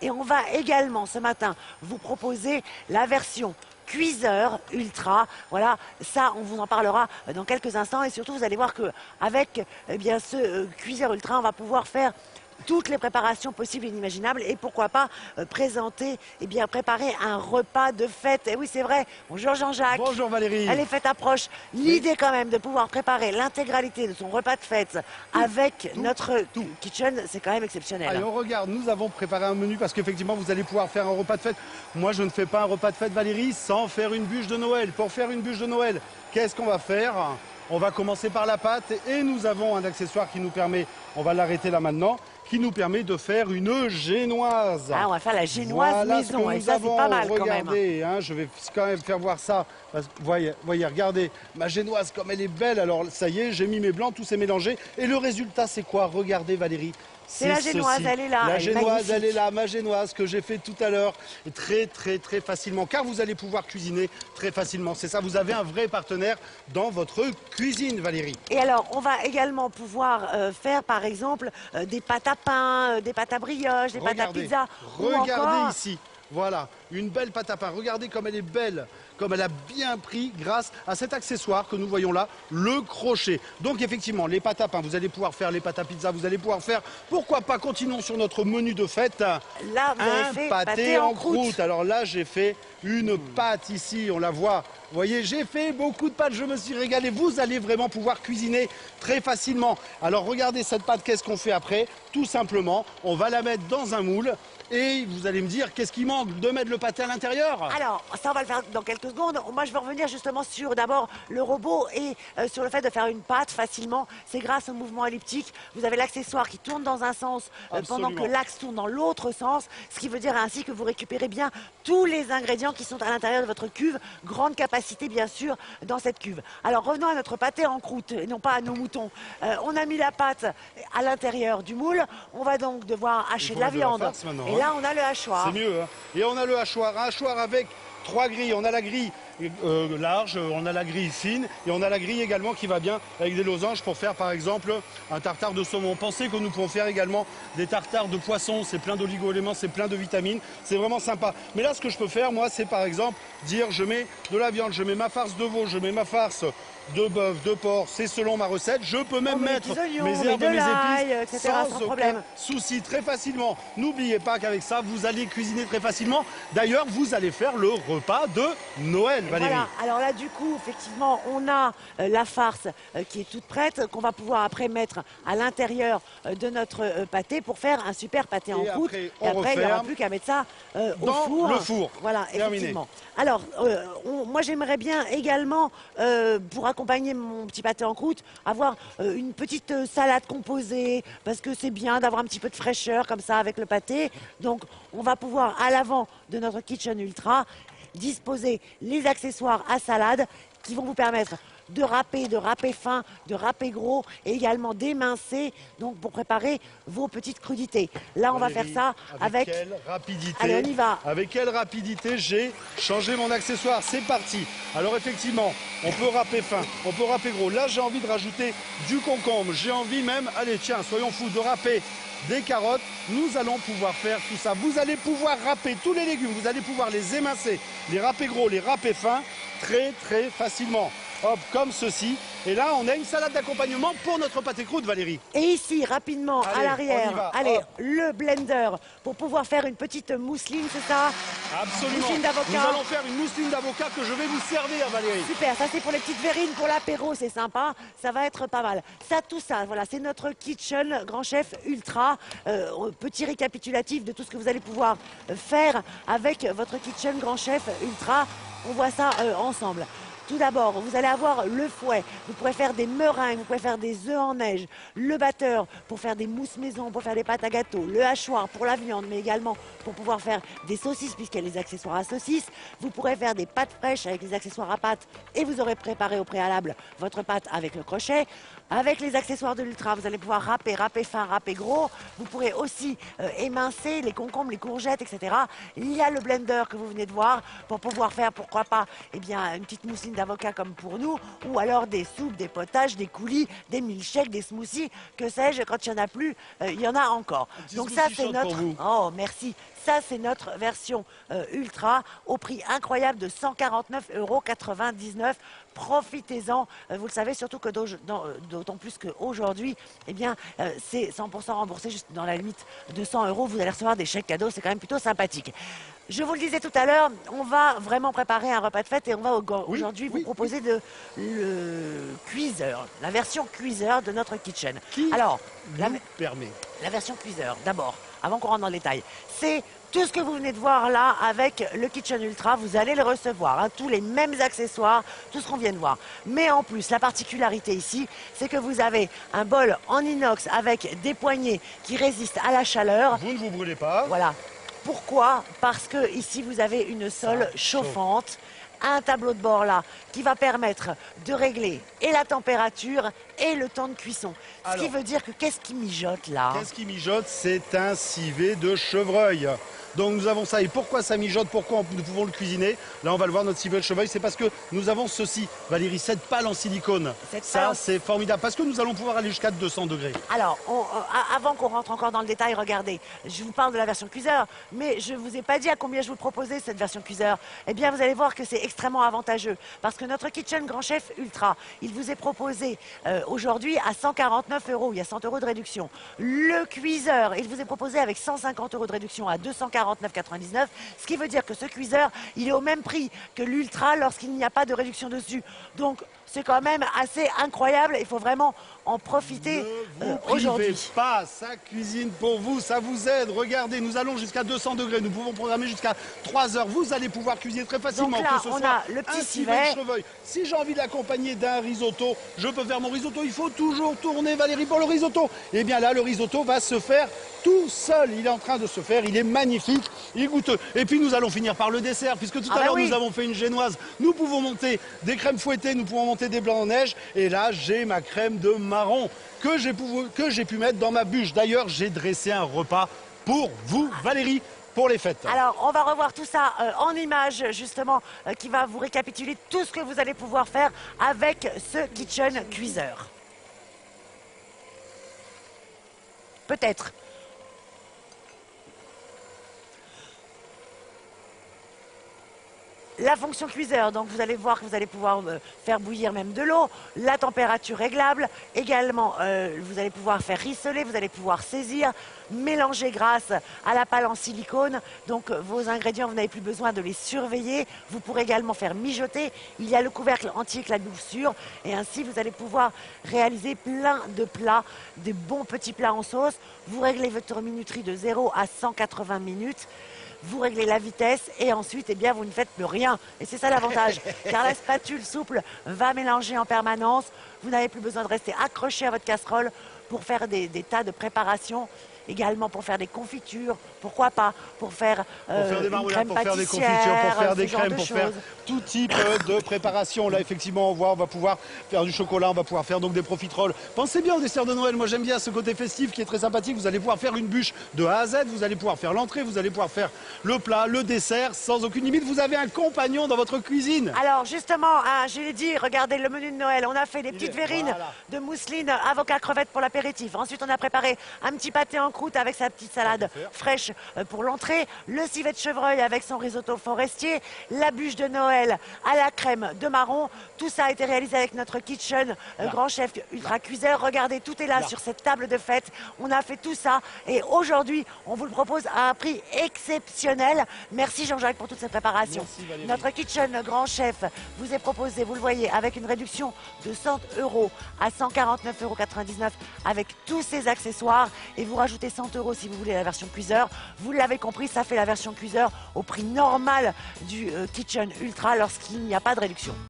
Et on va également ce matin vous proposer la version cuiseur ultra. Voilà, ça on vous en parlera dans quelques instants et surtout vous allez voir que avec bien ce cuiseur ultra, on va pouvoir faire toutes les préparations possibles et inimaginables et pourquoi pas présenter et bien préparer un repas de fête. Et oui, c'est vrai. Bonjour Jean-Jacques. Bonjour Valérie. Les fêtes approchent. L'idée quand même de pouvoir préparer l'intégralité de son repas de fête avec notre kitchen, c'est quand même exceptionnel. Allez, on regarde, nous avons préparé un menu parce qu'effectivement vous allez pouvoir faire un repas de fête. Moi je ne fais pas un repas de fête Valérie sans faire une bûche de Noël. Pour faire une bûche de Noël, qu'est-ce qu'on va faire? On va commencer par la pâte et nous avons un accessoire qui nous permet, on va l'arrêter là maintenant, qui nous permet de faire une génoise. Ah, on va faire la génoise voilà maison et ça c'est pas mal quand même. Regardez, hein, je vais quand même faire voir ça. Voyez, regardez, ma génoise comme elle est belle. Alors ça y est, j'ai mis mes blancs, tout s'est mélangé. Et le résultat c'est quoi? Regardez Valérie. C'est la génoise, elle est là. La génoise, elle est là, magnifique. ma génoise que j'ai fait tout à l'heure. Très facilement, car vous allez pouvoir cuisiner très facilement. C'est ça, vous avez un vrai partenaire dans votre cuisine, Valérie. Et alors, on va également pouvoir faire, par exemple, des pâtes à pain, des pâtes à brioche, des pâtes à pizza. Regardez encore... ici, voilà, une belle pâte à pain. Regardez comme elle est belle, comme elle a bien pris grâce à cet accessoire que nous voyons là, le crochet. Donc effectivement, les pâtes à pain, vous allez pouvoir faire les pâtes à pizza, vous allez pouvoir faire, pourquoi pas, continuons sur notre menu de fête, là, vous avez fait pâté en croûte. Alors là, j'ai fait une pâte ici, on la voit. Vous voyez, j'ai fait beaucoup de pâtes, je me suis régalé. Vous allez vraiment pouvoir cuisiner très facilement. Alors regardez cette pâte, qu'est-ce qu'on fait après? Tout simplement, on va la mettre dans un moule. Et vous allez me dire, qu'est-ce qui manque? De mettre le pâté à l'intérieur? Alors, ça on va le faire dans quelques secondes. Moi je vais revenir justement sur d'abord le robot et sur le fait de faire une pâte facilement. C'est grâce au mouvement elliptique. Vous avez l'accessoire qui tourne dans un sens pendant que l'axe tourne dans l'autre sens. Ce qui veut dire ainsi que vous récupérez bien tous les ingrédients qui sont à l'intérieur de votre cuve. Grande capacité bien sûr dans cette cuve. Alors revenons à notre pâté en croûte et non pas à nos moutons. On a mis la pâte à l'intérieur du moule. On va donc devoir hacher de la viande. Et là on a le hachoir. C'est mieux, hein. Et on a le hachoir, un hachoir avec 3 grilles. On a la grille large, on a la grille fine et on a la grille également qui va bien avec des losanges pour faire par exemple un tartare de saumon. Pensez que nous pouvons faire également des tartares de poisson, c'est plein d'oligo-éléments, c'est plein de vitamines, c'est vraiment sympa. Mais là ce que je peux faire moi c'est par exemple dire je mets de la viande, je mets ma farce de veau, je mets ma farce de bœuf, de porc, c'est selon ma recette. Je peux même mettre mes herbes, mes épices etc., sans problème. Souci, très facilement. N'oubliez pas qu'avec ça, vous allez cuisiner très facilement. D'ailleurs, vous allez faire le repas de Noël, Valérie. Voilà, alors là du coup, effectivement, on a la farce qui est toute prête, qu'on va pouvoir après mettre à l'intérieur de notre pâté pour faire un super pâté en croûte. Et après, il n'y aura plus qu'à mettre ça au four. Le four. Voilà, terminé. Effectivement. Alors, moi j'aimerais bien également, pour accompagner mon petit pâté en croûte, avoir une petite salade composée, parce que c'est bien d'avoir un petit peu de fraîcheur comme ça avec le pâté. Donc, on va pouvoir, à l'avant de notre Kitchen Ultra, disposer les accessoires à salade qui vont vous permettre de râper fin, de râper gros et également d'émincer donc pour préparer vos petites crudités. Là, on va faire ça avec quelle rapidité. Allez, on y va. Avec quelle rapidité j'ai changé mon accessoire. C'est parti. Alors effectivement, on peut râper fin, on peut râper gros. Là, j'ai envie de rajouter du concombre. J'ai envie même, allez, tiens, soyons fous, de râper des carottes. Nous allons pouvoir faire tout ça. Vous allez pouvoir râper tous les légumes. Vous allez pouvoir les émincer, les râper gros, les râper fins très facilement. Hop, comme ceci. Et là, on a une salade d'accompagnement pour notre pâté croûte, Valérie. Et ici, rapidement, à l'arrière, allez, le blender pour pouvoir faire une petite mousseline, c'est ça? Absolument. Mousseline d'avocat. Nous allons faire une mousseline d'avocat que je vais vous servir, Valérie. Super, ça c'est pour les petites verrines, pour l'apéro, c'est sympa. Ça va être pas mal. Ça, tout ça, voilà, c'est notre Kitchen Grand Chef Ultra. Petit récapitulatif de tout ce que vous allez pouvoir faire avec votre Kitchen Grand Chef Ultra. On voit ça ensemble. Tout d'abord, vous allez avoir le fouet, vous pourrez faire des meringues, vous pourrez faire des œufs en neige, le batteur pour faire des mousses maison, pour faire des pâtes à gâteau, le hachoir pour la viande, mais également pour pouvoir faire des saucisses puisqu'il y a les accessoires à saucisses. Vous pourrez faire des pâtes fraîches avec les accessoires à pâtes et vous aurez préparé au préalable votre pâte avec le crochet. Avec les accessoires de l'Ultra, vous allez pouvoir râper fin, râper gros. Vous pourrez aussi émincer les concombres, les courgettes, etc. Il y a le blender que vous venez de voir pour pouvoir faire, pourquoi pas, eh bien, une petite mousseline d'avocat comme pour nous, ou alors des soupes, des potages, des coulis, des milkshakes, des smoothies, que sais-je, quand il n'y en a plus, il y en a encore. Donc ça, c'est notre... Oh, merci. Ça, c'est notre version ultra au prix incroyable de 149,99 €. Profitez-en, vous le savez, surtout que d'autant plus qu'aujourd'hui, eh bien, c'est 100% remboursé juste dans la limite de 100 €. Vous allez recevoir des chèques cadeaux, c'est quand même plutôt sympathique. Je vous le disais tout à l'heure, on va vraiment préparer un repas de fête et on va aujourd'hui vous proposer le cuiseur, la version cuiseur de notre kitchen. Alors, la version cuiseur, d'abord, avant qu'on rentre dans le détail, c'est tout ce que vous venez de voir là avec le Kitchen Ultra, vous allez le recevoir, hein, tous les mêmes accessoires, tout ce qu'on vient de voir. Mais en plus, la particularité ici, c'est que vous avez un bol en inox avec des poignées qui résistent à la chaleur. Vous ne vous brûlez pas. Voilà. Pourquoi? Parce que ici, vous avez une sole chauffante, un tableau de bord là qui va permettre de régler et la température et le temps de cuisson. Ce qui veut dire que qu'est-ce qui mijote là? Qu'est-ce qui mijote? C'est un civet de chevreuil. Donc nous avons ça. Et pourquoi ça mijote? Pourquoi nous pouvons le cuisiner? Là, on va le voir, notre civet de chevreuil. C'est parce que nous avons ceci, Valérie, cette pale en silicone. Ça, c'est formidable. Parce que nous allons pouvoir aller jusqu'à 200 degrés. Alors, avant qu'on rentre encore dans le détail, regardez, je vous parle de la version cuiseur, mais je ne vous ai pas dit à combien je vous proposais cette version cuiseur. Eh bien, vous allez voir que c'est extrêmement avantageux. Parce que notre Kitchen Grand Chef Ultra, il vous est proposé aujourd'hui à 149 €. Il y a 100 € de réduction. Le cuiseur, il vous est proposé avec 150 € de réduction à 249,99 €. Ce qui veut dire que ce cuiseur, il est au même prix que l'Ultra lorsqu'il n'y a pas de réduction dessus. Donc, c'est quand même assez incroyable. Il faut vraiment en profiter aujourd'hui. Ne vous privez pas, ça cuisine pour vous, ça vous aide. Regardez, nous allons jusqu'à 200 degrés. Nous pouvons programmer jusqu'à 3 heures. Vous allez pouvoir cuisiner très facilement. Donc là, que ce on soit a le petit civet. Si j'ai envie de l'accompagner d'un risotto, je peux faire mon risotto. Il faut toujours tourner, Valérie, pour le risotto. Et bien là, le risotto va se faire tout seul. Il est en train de se faire. Il est magnifique. Il est goûteux. Et puis, nous allons finir par le dessert, puisque tout à l'heure, nous avons fait une génoise. Nous pouvons monter des crèmes fouettées. Nous pouvons monter des blancs en neige. Et là, j'ai ma crème de marron que j'ai pu mettre dans ma bûche. D'ailleurs, j'ai dressé un repas pour vous, Valérie, pour les fêtes. Alors, on va revoir tout ça en images, justement, qui va vous récapituler tout ce que vous allez pouvoir faire avec ce Kitchen Cuiseur. Peut-être. La fonction cuiseur, donc vous allez voir que vous allez pouvoir faire bouillir même de l'eau, la température réglable, également vous allez pouvoir faire rissoler, vous allez pouvoir saisir, mélanger grâce à la pale en silicone, donc vos ingrédients, vous n'avez plus besoin de les surveiller, vous pourrez également faire mijoter, il y a le couvercle anti-éclaboussure et ainsi vous allez pouvoir réaliser plein de plats, des bons petits plats en sauce, vous réglez votre minuterie de 0 à 180 minutes, vous réglez la vitesse et ensuite, eh bien, vous ne faites plus rien. Et c'est ça l'avantage, car la spatule souple va mélanger en permanence. Vous n'avez plus besoin de rester accroché à votre casserole pour faire des tas de préparations. Également pour faire des confitures, pourquoi pas, pour faire des marmelades, pour faire des confitures, pour faire des crèmes, pour faire tout type de préparation. Là, effectivement, on va pouvoir faire du chocolat, on va pouvoir faire donc des profiteroles. Pensez bien au dessert de Noël. Moi, j'aime bien ce côté festif qui est très sympathique. Vous allez pouvoir faire une bûche de A à Z, vous allez pouvoir faire l'entrée, vous allez pouvoir faire le plat, le dessert, sans aucune limite. Vous avez un compagnon dans votre cuisine. Alors, justement, hein, je l'ai dit, regardez le menu de Noël. On a fait des petites verrines de mousseline, avocat, crevettes pour l'apéritif. Ensuite, on a préparé un petit pâté en croûte avec sa petite salade fraîche pour l'entrée, le civet de chevreuil avec son risotto forestier, la bûche de Noël à la crème de marron. Tout ça a été réalisé avec notre Kitchen Grand Chef Ultra Cuiseur. Regardez, tout est là sur cette table de fête. On a fait tout ça et aujourd'hui, on vous le propose à un prix exceptionnel. Merci Jean-Jacques pour toutes ces préparations. Notre Kitchen Grand Chef vous est proposé, vous le voyez, avec une réduction de 100 € à 149,99 € avec tous ces accessoires et vous rajoutez 100 € si vous voulez la version cuiseur. Vous l'avez compris, ça fait la version cuiseur au prix normal du Kitchen Ultra lorsqu'il n'y a pas de réduction.